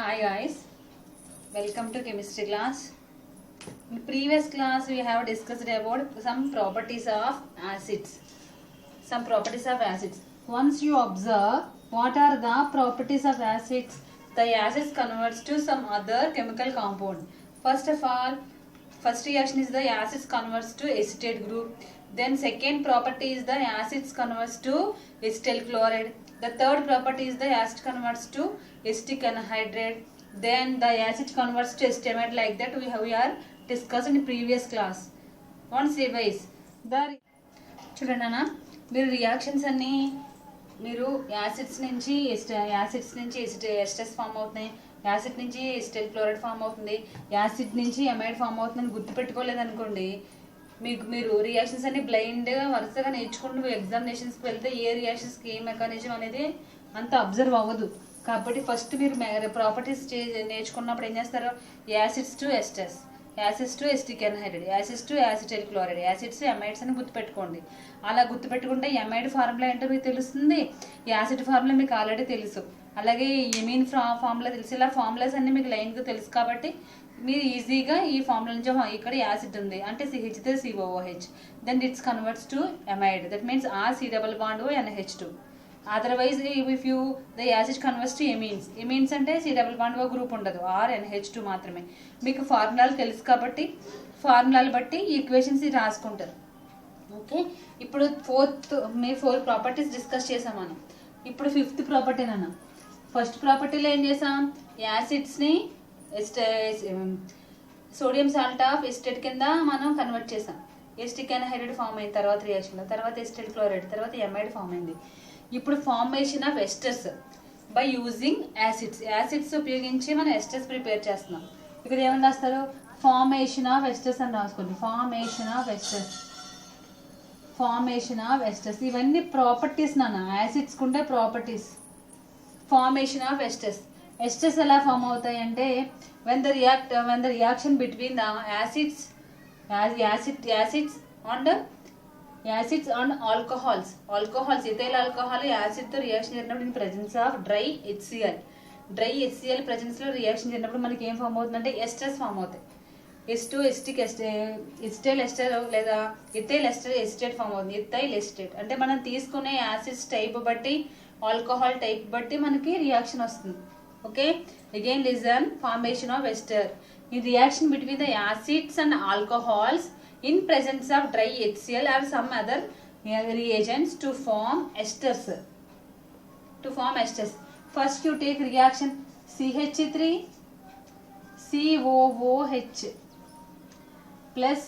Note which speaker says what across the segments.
Speaker 1: Hi guys, welcome to chemistry class. In previous class we have discussed about some properties of acids. Once you observe what are the properties of acids, the acids converts to some other chemical compound. First of all, first reaction is the acids converts to acetate group. Then second property is the acids converts to acetyl chloride. The third property is the acid converts to acetic anhydride. Then the acid converts to acetamide. Like that we are discussed in previous class. Once revise the చూడండి అన్న, మీరు reactions అన్నీ మీరు acids నుంచి esters form అవుతున్నాయి, acid నుంచి ఎస్టైల్ chloride form అవుతుంది, acid నుంచి ఎమైడ్ ఫామ్ అవుతుందని గుర్తుపెట్టుకోలేదనుకోండి, మీరు రియాక్షన్స్ అన్ని బ్లైండ్గా వరుసగా నేర్చుకుంటూ ఎగ్జామినేషన్స్కి వెళ్తే ఏ రియాక్షన్స్కి ఏ మెకానిజం అనేది అంత అబ్జర్వ్ అవ్వదు. కాబట్టి ఫస్ట్ మీరు ప్రాపర్టీస్ నేర్చుకున్నప్పుడు ఏం చేస్తారు, acids to esters, acids to acetic anhydride, acids to acetyl chloride, acids amides అని గుర్తుపెట్టుకోండి. అలా గుర్తుపెట్టుకుంటే ఎమైడ్ ఫార్ములా ఏంటో మీకు తెలుస్తుంది, యాసిడ్ ఫార్ములా మీకు ఆల్రెడీ తెలుసు, అలాగే ఎమీన్ ఫార్ములా తెలుసు. ఇలా ఫార్ములాస్ అన్ని మీకు లైన్గా తెలుసు కాబట్టి మీరు ఈజీగా ఈ ఫార్ములా నుంచి ఇక్కడ యాసిడ్ ఉంది అంటే CH3COOH, then it's converts to amide, that means RC+O NH2. Otherwise if you the acid converts to amines అంటే C+O గ్రూప్ ఉండదు, NH2 మాత్రమే. మీకు ఫార్ములాలు తెలుసు కాబట్టి ఫార్ములాలు బట్టి ఈక్వేషన్స్ రాసుకుంటారు. ఓకే, ఇప్పుడు ఫోర్ ప్రాపర్టీస్ డిస్కస్ చేసాం మనం. ఇప్పుడు ఫిఫ్త్ ప్రాపర్టీ అన్న. ఫస్ట్ ప్రాపర్టీలో ఏం చేసాం, యాసిడ్స్ని సోడియం సాల్ట్ ఆఫ్ ఎస్టేట్ కింద మనం కన్వర్ట్ చేసాం. ఎస్టిక్ ఎన్హైడ్రైడ్ ఫామ్ అయిన తర్వాత రియాక్షన్లో, తర్వాత ఎస్టైల్ క్లోరైడ్, తర్వాత ఎమైడ్ ఫామ్ అయింది. ఇప్పుడు formation of esters by using acids ఉపయోగించి మనం ఎస్టర్స్ ప్రిపేర్ చేస్తున్నాం. ఇక్కడ ఏమని రాస్తారు, ఫార్మేషన్ ఆఫ్ ఎస్టర్స్ అని రాసుకోండి. ఫార్మేషన్ ఆఫ్ ఎస్టర్స్ ఇవన్నీ ప్రాపర్టీస్ నాన్న, యాసిడ్స్ కుండే ప్రాపర్టీస్. ఫార్మేషన్ ఆఫ్ ఎస్టర్స్ ఎలా ఫామ్ అవుతాయి అంటే, when the reaction between the acids and alcohols, ethyl alcohol acid తో రియాక్షన్ జరిగినప్పుడు in presence of dry HCl presence లో రియాక్షన్ జరిగినప్పుడు మనకి ఏం ఫామ్ అవుతుందంటే ఎస్టర్స్ ఫామ్ అవుతాయి. ఎస్టైల్ ఎస్టర్ లేదా ఇథైల్ ఎస్టర్ ఎస్టేట్ ఫామ్ అవుతుంది. ఇథైల్ ఎస్టేట్ అంటే మనం తీసుకునే యాసిడ్స్ టైప్ బట్టి, ఆల్కహాల్ టైప్ బట్టి మనకి రియాక్షన్ వస్తుంది. Okay, again listen, formation of ester in reaction between the acids and alcohols in presence of dry HCl or some other reagents to form esters. First you take reaction CH3COOH plus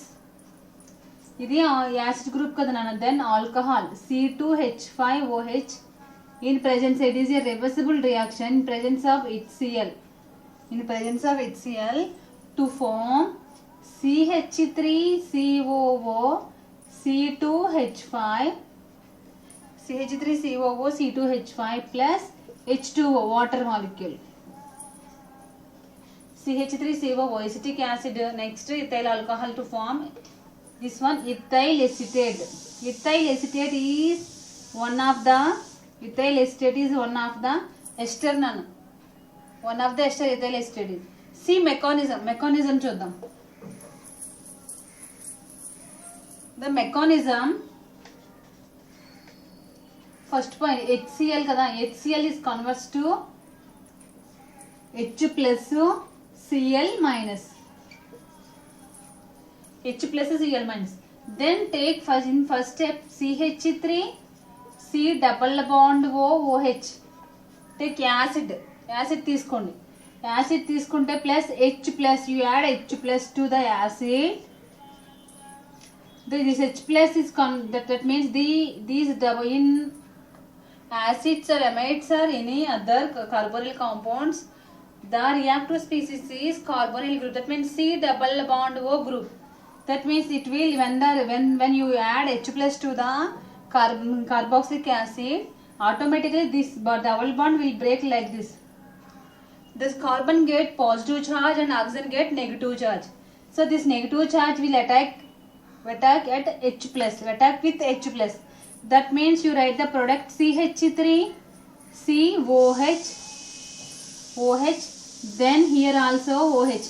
Speaker 1: ఇది acid group కదా నాన్న, then alcohol C2H5OH in presence, it is a reversible reaction in presence of HCl to form CH3COO C2H5 plus H2O water molecule. CH3COO acetic acid, next ethyl alcohol to form this one ethyl acetate. Ethyl acetate is one of the ester nano. One of the ester ethyl acetate is. See mechanism చూద్దాం. The mechanism, first point HCl కదా, HCl is converts to H plus Cl minus. Then take first step CH3 C double bond OH. Take acid తీసుకోండి. Acid తీసుకుంటే plus H plus, you add H plus to the acid. This H plus is that means these double in acids or amides or any other carbonyl compounds, the reactive species is carbonyl group. That means C double bond O group. That means it will when you add H plus to the carboxylic acid, automatically this double bond will break like this. This carbon get positive charge and oxygen get negative charge. So this negative charge will attack at H plus, attack with H plus. That means you write the product CH3COH Then here also OH.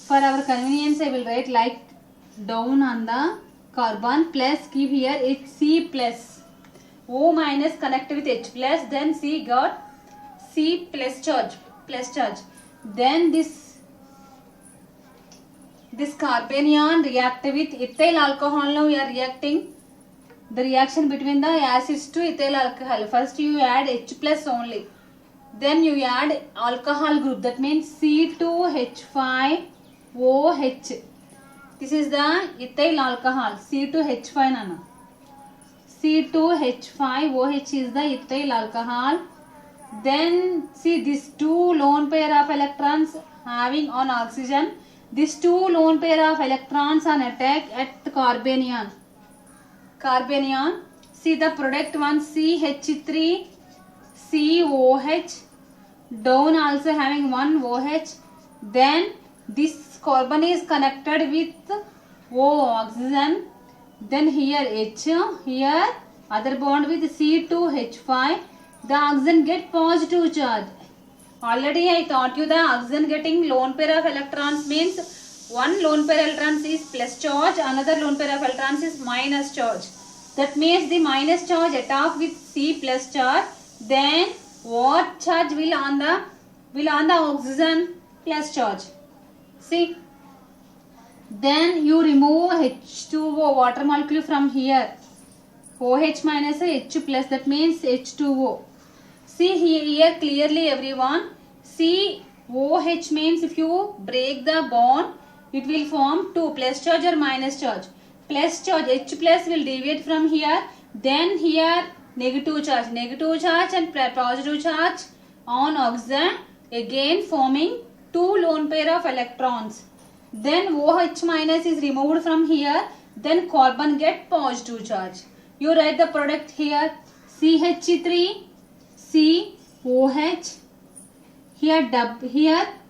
Speaker 1: For our convenience I will write like down on the carbon plus give here it's C plus. O minus connect with H plus, then C got C plus charge. Then this carbanion react with ethyl alcohol. Now we are reacting the reaction between the acids to ethyl alcohol. First you add H plus only. Then you add alcohol group, that means C2H5OH. This is the ethyl alcohol, C2H5 nana. C2H5OH is the ethyl alcohol. Then see this two lone pair of electrons having on oxygen. These two lone pair of electrons on attack at the carbanion. See the product one CH3 COH, down also having one OH. Then this carbon is connected with O oxygen. Then here H, here other bond with C2H5. The oxygen get positive charge. Already I taught you the oxygen getting lone pair of electrons means one lone pair electrons is plus charge, another lone pair of electrons is minus charge. That means the minus charge attack with C plus charge. Then what charge will on the oxygen? Plus charge. See. Then you remove H2O water molecule from here. OH minus H plus, that means H2O. See here clearly everyone. See OH means if you break the bond it will form 2 plus charge or minus charge. Plus charge H plus will deviate from here. Then here negative charge and positive charge on oxygen, again forming 2 lone pair of electrons. Then OH minus is removed from here. Then carbon get positive charge. You write the product here CH3 COH. Here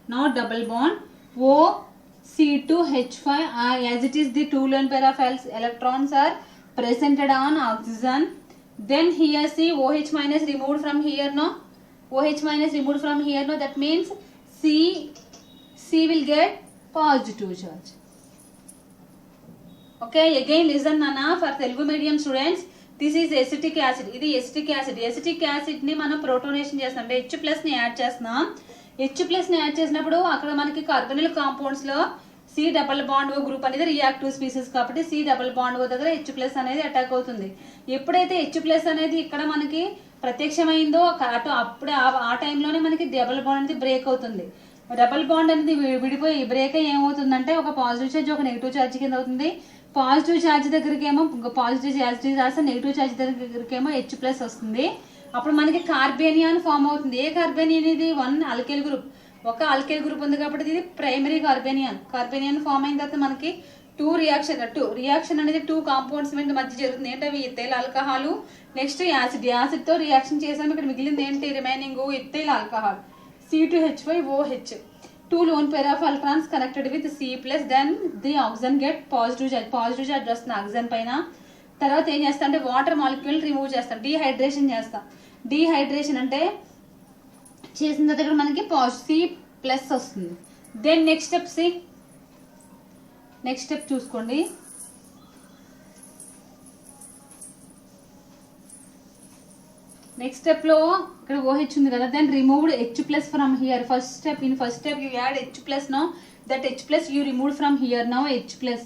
Speaker 1: now double bond O C2H5 as it is the 2 lone pair of electrons are presented on oxygen. Then here see OH minus removed from here, no? OH minus removed from here, no? That means C will get positive charge. Okay, again listen Nana for Telugu medium students. This is acetic acid. ఇది acetic acid. Acetic acid ని మనం protonation చేస్తాం. అంటే H plus ని add చేస్తున్నాం. H plus ని add చేసినప్పుడు అక్కడ మనకి కార్బనిల్ కాంపౌండ్స్ లో C డబుల్ బాండ్ ఓ గ్రూప్ అనేది రియాక్టివ్ స్పీసీస్ కాబట్టి C డబుల్ బాండ్ ఓ దగ్గర H plus అనేది అటాక్ అవుతుంది. ఎప్పుడైతే H plus అనేది ఇక్కడ మనకి ప్రత్యక్షమైందో అప్పుడే ఆ టైంలోనే మనకి డబుల్ బాండ్ అనేది బ్రేక్ అవుతుంది. డబుల్ బాండ్ అనేది విడిపోయి బ్రేక్ అయ్యి ఏమవుతుందంటే ఒక పాజిటివ్ చార్జ్ ఒక నెగిటివ్ చార్జ్ కింద అవుతుంది. పాజిటివ్ ఛార్జ్ దగ్గరికి ఏమో పాజిటివ్ ఛార్జ్ రాస్తే నెగిటివ్ ఛార్జ్ దగ్గరికి ఏమో H ప్లస్ వస్తుంది. అప్పుడు మనకి కార్బేనియాన్ ఫామ్ అవుతుంది. ఏ కార్బేనియన్ ఇది? 1 అల్కైల్ గ్రూప్. ఒక అల్కైల్ గ్రూప్ ఉంది కాబట్టి ఇది ప్రైమరీ కార్బేనియన్ ఫామ్ అయిన తర్వాత మనకి రియాక్షన్ అనేది 2 కాంపౌండ్స్ మధ్య జరుగుతుంది. ఏంటవి? ఇథైల్ ఆల్కహాల్ నెక్స్ట్ యాసిడ్ తో రియాక్షన్ చేసాము. ఇక్కడ మిగిలింది ఏంటి? Remaining ethyl alcohol C2H5OH. 2 lone pair of electrons connected with C plus, then the oxygen get positive charge వస్తుంది ఆక్సిజన్ పైన. తర్వాత ఏం చేస్తా అంటే వాటర్ మాలిక్యూల్ రిమూవ్ చేస్తాం, డీహైడ్రేషన్ చేస్తాం. డీహైడ్రేషన్ అంటే చేసిన తర్వాత మనకి C ప్లస్ వస్తుంది. దెన్ నెక్స్ట్ స్టెప్ చూసుకోండి. నెక్స్ట్ స్టెప్ లో ఇక్కడ OH ఉంది కదా, then removed H plus from here. First step you add H plus. Now that H plus you removed from here. Now H plus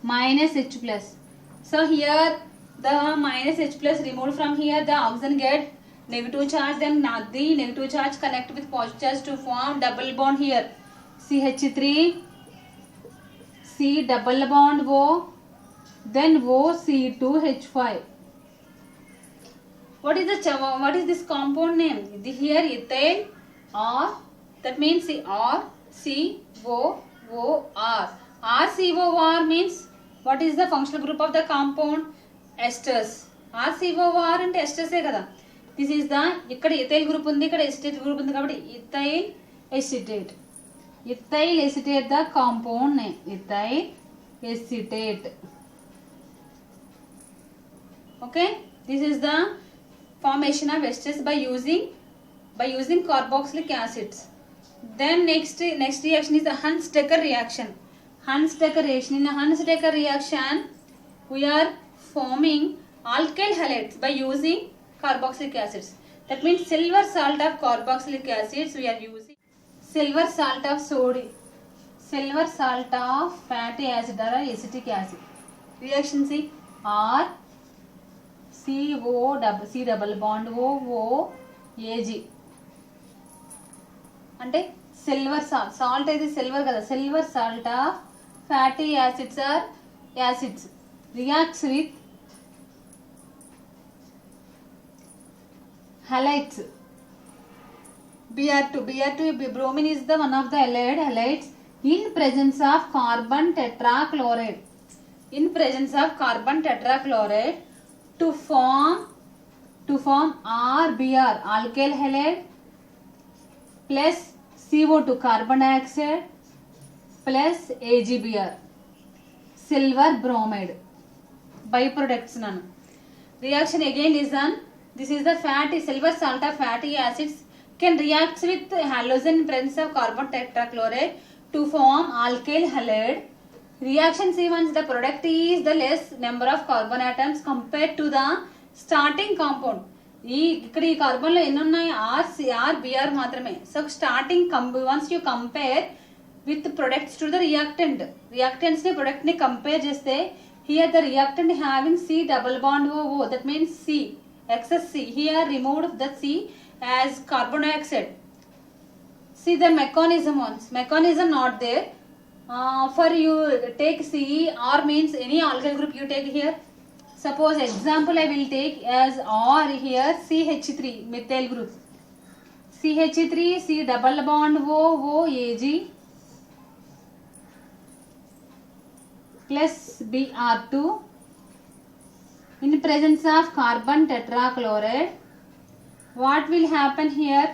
Speaker 1: minus H plus. So here the minus H plus removed from here, the oxygen get negative charge, then the negative charge connect with positive charge to form double bond here. CH3 C double bond O, then O C2H5. What is this compound name? Here ethyl or, that means RCOOR. RCOOR means what is the functional group of the compound? Esters. RCOOR అంటే esters ఏ కదా. This is the, ఇక్కడ ethyl group ఉంది, ఇక్కడ acetate group ఉంది కాబట్టి ethyl acetate the compound name. ethyl acetate. Okay, this is the formation of esters by using carboxylic acids. Then next reaction is the Huns-Dekker reaction. Huns-Dekker reaction. In a Huns-Dekker reaction, we are forming alkyl halides by using carboxylic acids. That means silver salt of carboxylic acids we are using. Silver salt of sodium. Silver salt of fatty acid or acetic acid. Reaction C, R C double bond O AG. అంటే silver salt అయితే silver కదా, silver salt of fatty acids or acids reacts with halides Br2 bromine is the one of the halides in presence of carbon tetrachloride. In presence of carbon tetrachloride to form RBr alkyl halide plus CO2 carbon dioxide plus AgBr silver bromide byproducts none. Reaction again is done. This is the silver salt of fatty acids can react with halogen in presence of carbon tetrachloride to form alkyl halide. Reaction C once the product is the less number of carbon atoms compared to the starting compound. ఇక్కడ ఈ carbon లో ఎన్ని ఉన్నాయి, R మాత్రమే. So starting once you compare with products to the reactants ని product ని compare చేస్తే here the reactant having C double bond O that means C excess C. Here removed the C as carbon dioxide. See the mechanism once. Mechanism not there. For you take C or means any alkyl group you take here. Suppose example I will take as R here CH3 methyl group. CH3 C double bond O AG plus Br2 in presence of carbon tetrachloride. What will happen here?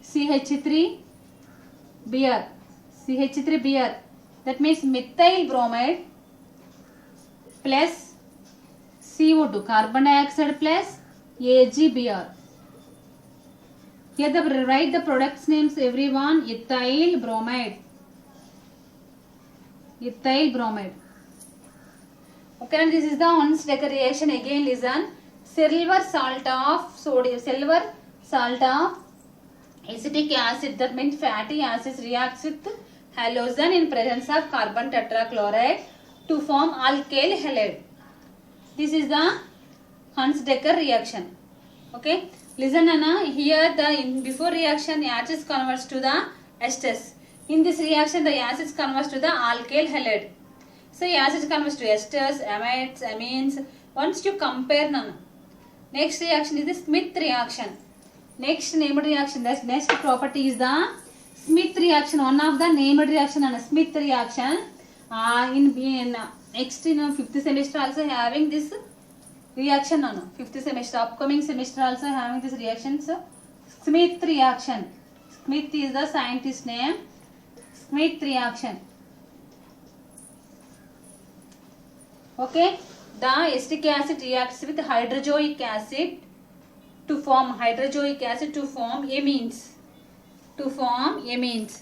Speaker 1: CH3Br that means methyl bromide plus CO2 carbon dioxide plus AgBr. Here write the products names everyone. Ethyl bromide. Okay, and this is the Huns-Dekker reaction. Again listen. Silver salt of acetic acid, that means fatty acids, reacts with halogen in presence of carbon tetrachloride to form alkyl halide. This is the Huns-Dekker reaction. Okay, listen Anna. Here before reaction the acids converts to the esters. In this reaction the acids converts to the alkyl halide. So acids converts to esters, amides, amines. Once you compare none. Next reaction is the Smith reaction. Next named reaction. That's next property is the Smith reaction. One of the named reaction and Smith reaction. In next in 5th semester also having this reaction. 5th semester, upcoming semester also having this reaction. So Smith reaction. Smith is the scientist name. Smith reaction. Okay, the acetic acid reacts with hydrozoic acid to form amines.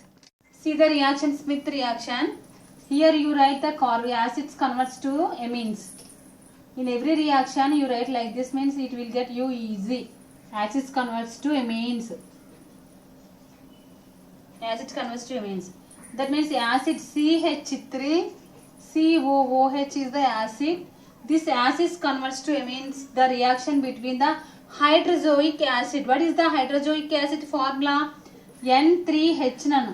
Speaker 1: See the reaction, Smith reaction. Here you write the acids converts to amines. In every reaction you write like this, means it will get you easy. Acids converts to amines. That means acid CH3 COOH is the acid. This acid converts to amines. The reaction between the hydrozoic acid. What is the hydrozoic acid formula? N3H nano.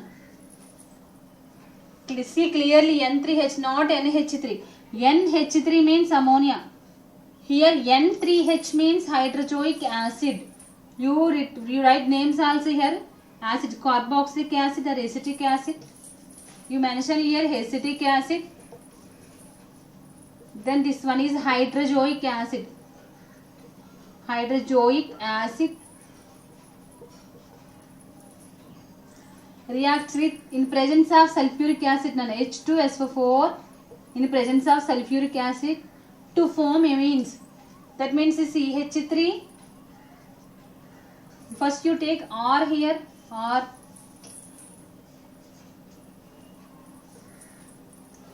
Speaker 1: See clearly N3H, not NH3. NH3 means ammonia. Here N3H means hydrozoic acid. You write names also here. Acid, carboxylic acid or acetic acid. You mention here acetic acid. Then this one is hydrozoic acid. Reacts with in presence of sulfuric acid, H2SO4 in presence of sulfuric acid to form amines. That means CH3. First you take R here, R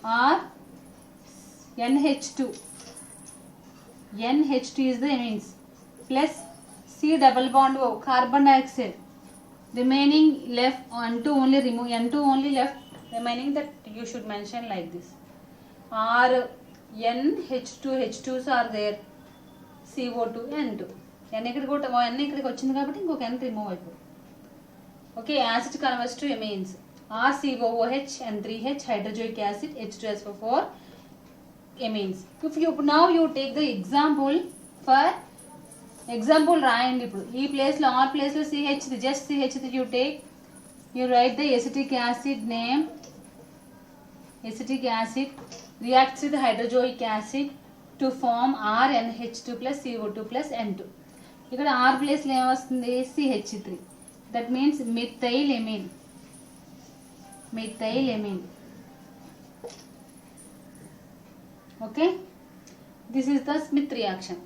Speaker 1: or NH2. NH2 is the amines plus C double bond O, carbon dioxide. Remaining left N2 only remove, N2 only left remaining, that you should mention like this. Or NH2 H2s are there, CO2 N2. N ఇక్కడికి వచ్చింది కాబట్టి ఇంకొక N remove అయిపోతుంది. Okay, acid converts to amines. RCOOH N3H hydrozoic acid H2SO4 amines. If you now you take the example for example రాయండి. ఇప్పుడు ఈ ప్లేస్లో are ప్లేస్లో CH just CH you take, you write the acetic acid name. Acetic acid reacts with hydrozoic acid to form RNH2 plus CO2 plus N2. ఇక్కడ R ప్లేస్లో ఏమొస్తుంది, CH3. That means methylamine. Methylamine. Okay, this is the Smith reaction.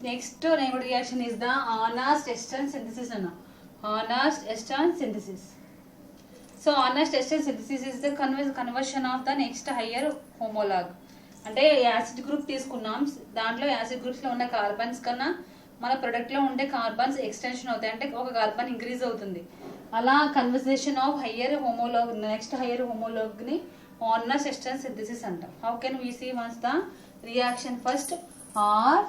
Speaker 1: Next neighbor reaction is the Arnast-Eston synthesis. Arnast-Eston synthesis. So Arnast-Eston synthesis is the conversion of the next higher homologue. అంటే acid group తీసుకున్నాం, దాంట్లో acid గ్రూప్స్లో ఉన్న carbons కన్నా మన ప్రొడక్ట్లో ఉండే carbons extension అవుతాయి, అంటే ఒక కార్బన్ ఇంక్రీజ్ అవుతుంది. అలా conversation of higher homolog, next higher హోమోలాగ్ని Arnast-Eston synthesis అంటాం. How can we see once the reaction? First R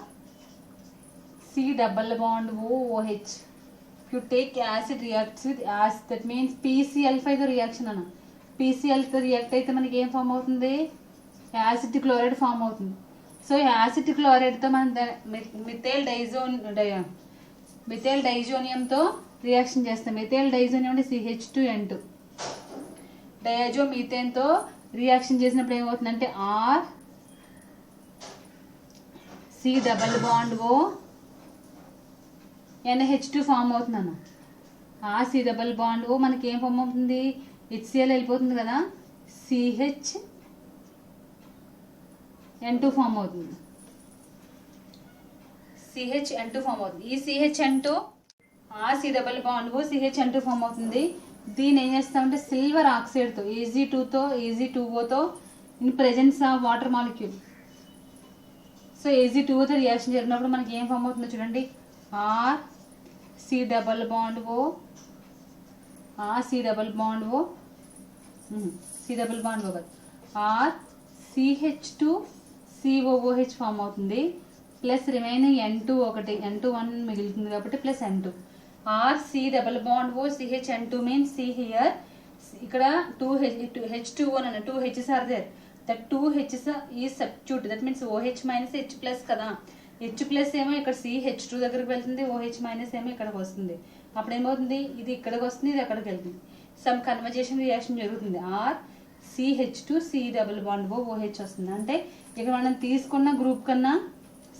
Speaker 1: C double bond OH. You take acid reacts with acid, that means PCl5 తో reaction అన్న. PCl తో react అయితే మనకి ఏం form అవుతుంది, acid chloride form అవుతుంది. So acid క్లోరైడ్తో మనం మిథైల్ డైజోనియంతో రియాక్షన్ చేస్తాం. మిథైల్ డైజోనియం అంటే CH2N2. డయాజో మీథేన్తో రియాక్షన్ చేసినప్పుడు ఏమవుతుందంటే R C double bond O NH2 form అవుతుందన్న. ఆ C double bond O మనకి ఏం ఫామ్ అవుతుంది, HCl వెళ్ళిపోతుంది కదా, CHN2 ఫామ్ అవుతుంది. CHN2 ఫామ్ అవుతుంది. ఈ CHN2 ఆ C double bond O CHN2 form అవుతుంది. దీన్ని ఏం చేస్తామంటే సిల్వర్ ఆక్సైడ్తో Ag2Oతో in presence of water molecule. So Ag2Oతో రియాక్షన్ జరిగినప్పుడు మనకి ఏం ఫామ్ అవుతుందో చూడండి, R C double bond O R CH2COOH form అవుతుంది. ప్లస్ రిమైనింగ్ N2 N2 మిగులుతుంది కాబట్టి plus N2. R C double bond O CHN2 means C here, ఇక్కడ 2H2O అన్న, 2 H's are there, that 2 H's ఈ substitute, that means OH minus H plus కదా. H plus ఏమో ఇక్కడ CH2 దగ్గరికి వెళ్తుంది, OH మైనస్ ఏమో ఇక్కడికి వస్తుంది. అప్పుడు ఏమవుతుంది, ఇది ఇక్కడికి వస్తుంది, ఇది అక్కడికి వెళ్తుంది. సమ్ కన్వర్జేషన్ రియాక్షన్ జరుగుతుంది. R CH2 C double bond OH వస్తుంది. అంటే ఇక్కడ మనం తీసుకున్న గ్రూప్ కన్నా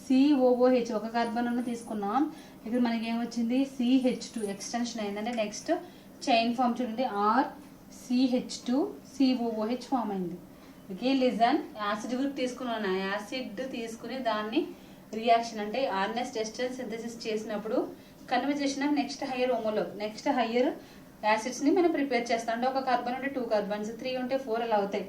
Speaker 1: COOH ఒక కార్బన్ అన్న తీసుకున్నాం, ఇక్కడ మనకి ఏమొచ్చింది CH2 ఎక్స్టెన్షన్ అయింది. అంటే నెక్స్ట్ చైన్ ఫామ్ చూడండి, ఆర్ CH2 COOH ఫామ్ అయింది. Okay, listen. యాసిడ్ గ్రూప్ తీసుకున్నాను, యాసిడ్ తీసుకుని దాన్ని రియాక్షన్ అంటే Arnast-Eston సింథసిస్ చేసినప్పుడు conversation of next higher homolog, next higher యాసిడ్స్ని మనం ప్రిపేర్ చేస్తాం. అంటే ఒక కార్బన్ ఉంటే 2 కార్బన్స్, 3 ఉంటే 4 అలా అవుతాయి.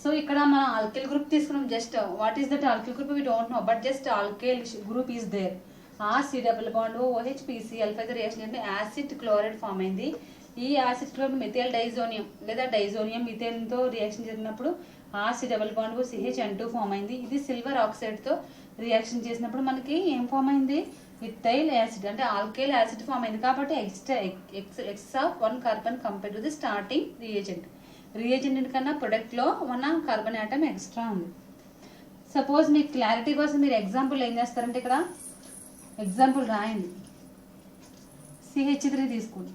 Speaker 1: సో ఇక్కడ మనం ఆల్కిల్ గ్రూప్ తీసుకున్నాం. Just what is that alkyl group we don't know, but just alkyl group is there. R C double bond OH PCl5 reaction అంటే యాసిడ్ క్లోరైడ్ ఫామ్ అయింది. ఈ యాసిడ్ క్లోరైడ్ మిథైల్ డైజోనియం లేదా diazonium మిథేన్తో reaction జరిగినప్పుడు R C double bond O CHN2 form అయింది. ఇది silver ఆక్సైడ్తో reaction చేసినప్పుడు మనకి ఏం ఫామ్ అయింది, మిథైల్ యాసిడ్ అంటే ఆల్కైల్ యాసిడ్ ఫామ్ అయింది. కాబట్టి extra 1 carbon compare to the starting reagent కన్నా ప్రొడక్ట్లో 1 కార్బన్ ఆటమ్ ఎక్స్ట్రా ఉంది. సపోజ్ మీకు క్లారిటీ కోసం మీరు ఎగ్జాంపుల్ ఏం చేస్తారంటే ఇక్కడ ఎగ్జాంపుల్ రాయండి. CH3 తీసుకోండి,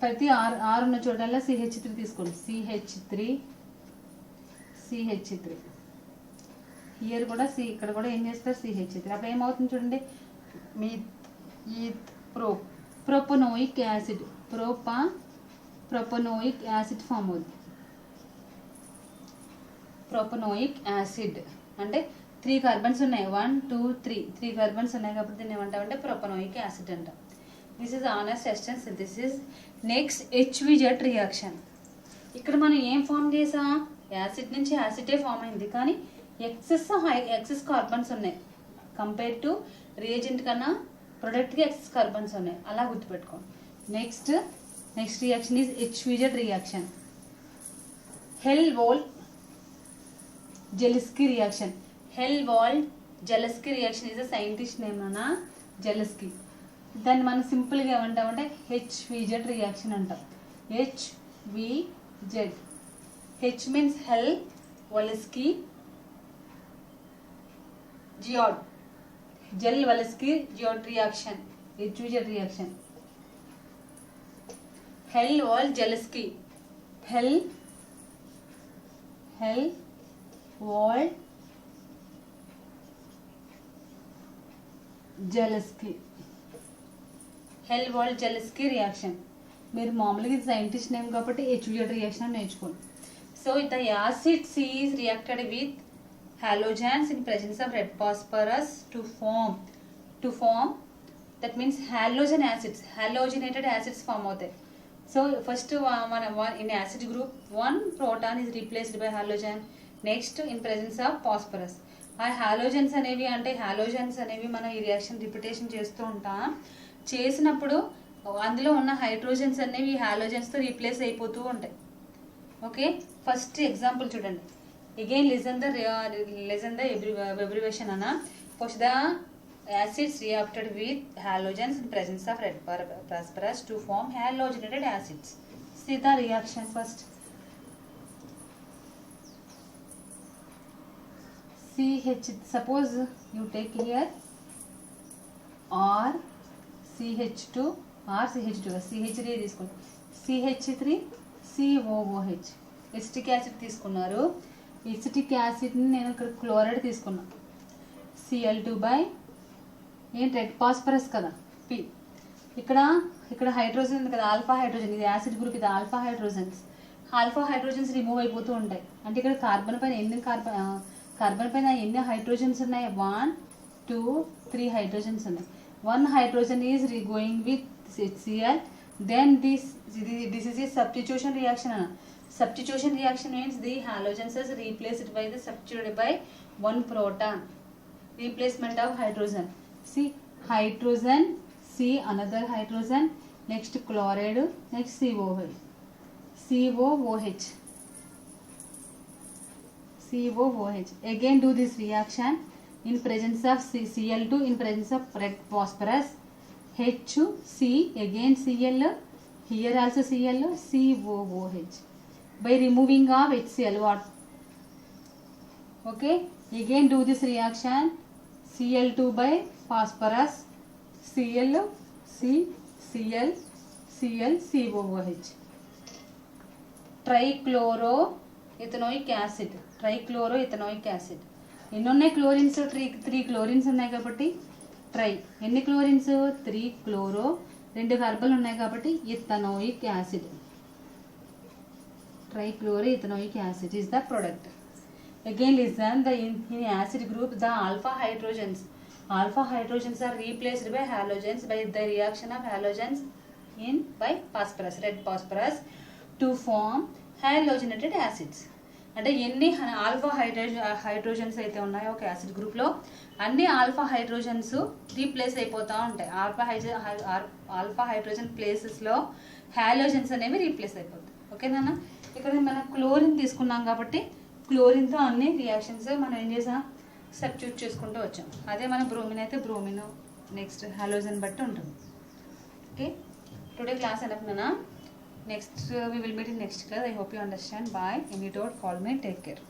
Speaker 1: ప్రతి ఆరు ఉన్న చోటల్లో CH3 తీసుకోండి. CH3 హియర్ కూడా ఇక్కడ కూడా ఏం చేస్తారు CH3. అప్పుడు ఏమవుతుంది చూడండి, propanoic acid propanoic acid form అవుతుంది. ప్రొపనోయిక్ యాసిడ్ అంటే 3 కార్బన్స్ ఉన్నాయి, 1 2 3 కార్బన్స్ ఉన్నాయి కాబట్టి దీన్ని ఏమంటామంటే ప్రొపనోయిక్ యాసిడ్ అంటాం. This is honest ఎస్టెన్ synthesis. Next HVZ reaction. ఇక్కడ మనం ఏం ఫామ్ చేసాం, యాసిడ్ నుంచి యాసిడే ఫామ్ అయింది, కానీ ఎక్సెస్ కార్బన్స్ ఉన్నాయి. కంపేర్ టు రియేజెంట్ కన్నా ప్రొడక్ట్కి ఎక్సెస్ కార్బన్స్ ఉన్నాయి, అలా గుర్తుపెట్టుకోండి. Next reaction is HVZ reaction. Helmholtz-Zaleski reaction. Helmholtz-Zaleski reaction is a scientist name అన్న, జెలస్కీ. దాన్ని మనం సింపుల్గా ఏమంటామంటే HVZ రియాక్షన్ అంటాం. HVZ. H means Helmholtz Geod. Helmholtz Geod reaction. HVZ reaction. Helmholtz-Zaleski. Helmholtz-Zaleski reaction. మీరు మామూలుగా ఇది సైంటిస్ట్ నేమ్ కాబట్టి HVZ రియాక్షన్ నేర్చుకోండి. So the acid C is reacted with halogens in presence of red phosphorus to form that means halogenated acids form అవుతాయి. So first in acid group one proton is replaced by halogen. Next in presence of phosphorus. ఆ halogens అనేవి మనం ఈ reaction repetition చేస్తూ ఉంటాం. చేసినప్పుడు అందులో ఉన్న హైడ్రోజన్స్ అనేవి హాలోజన్స్తో రీప్లేస్ అయిపోతూ ఉంటాయి. ఓకే, ఫస్ట్ ఎగ్జాంపుల్ చూడండి. అగైన్ లిజన్ ద అబ్రివేషన్ అన్న. First the acids reacted with halogens in presence of red phosphorus to form halogenated acids. See the reaction first. CH, suppose you take here or CH2 or CH2, CH3 తీసుకోండి. CH3 COOH acetic acid తీసుకున్నారు. Acetic యాసిడ్ని నేను ఇక్కడ chloride తీసుకున్నా. Cl2 by ఏంటి red phosphorus కదా P. ఇక్కడ hydrogen ఉంది కదా, ఆల్ఫా హైడ్రోజన్. ఇది యాసిడ్ గ్రూప్, ఇది ఆల్ఫా హైడ్రోజన్స్ రిమూవ్ అయిపోతూ ఉంటాయి. అంటే ఇక్కడ కార్బన్ పైన ఎన్ని హైడ్రోజన్స్ ఉన్నాయి, 1 2 3 హైడ్రోజన్స్ ఉన్నాయి. 1 hydrogen is going with HCl. Then this is a substitution reaction అన్న. Substitution reaction means the halogens is replaced by the substituted by 1 proton. Replacement of hydrogen. See, hydrogen C, another hydrogen, next chloride, next COOH. Again do this reaction in presence of Cl2 in presence of red phosphorus. HC, again Cl, here also Cl, COOH. By removing of HCl, what? Okay, again do this reaction. Cl2 by phosphorus, Cl, COOH. Trichloroethanoic acid. ఎన్ని ఉన్నాయి chlorines? 3 chlorines ఉన్నాయి కాబట్టి try. ఎన్ని chlorines? 3 chloro, 2 కార్బన్లు ఉన్నాయి కాబట్టి ethanoic acid. Trichloroethanoic acid is the product. Again listen, in acid group the alpha hydrogens are replaced by halogens by the reaction of halogens by phosphorus, red phosphorus, to form halogenated acids. అంటే ఎన్ని alpha hydrogens అయితే ఉన్నాయో ఒక acid గ్రూప్లో, అన్ని alpha hydrogens replace అయిపోతూ ఉంటాయి. Alpha hydrogen ప్లేసెస్లో హాలోజన్స్ అనేవి రీప్లేస్ అయిపోతాయి. ఓకేనా? ఇక్కడ మనం క్లోరిన్ తీసుకున్నాం కాబట్టి క్లోరిన్తో అన్ని రియాక్షన్స్ మనం ఏం చేసాం, సబ్స్టిట్యూట్ చేసుకుంటూ వచ్చాం. అదే మన బ్రోమిన్ అయితే బ్రోమిన్, నెక్స్ట్ హాలోజన్ బట్టి ఉంటుంది. Okay, today class enough nana. Next we will meet in next class. I hope you understand. Bye. Any doubt, call me. Take care.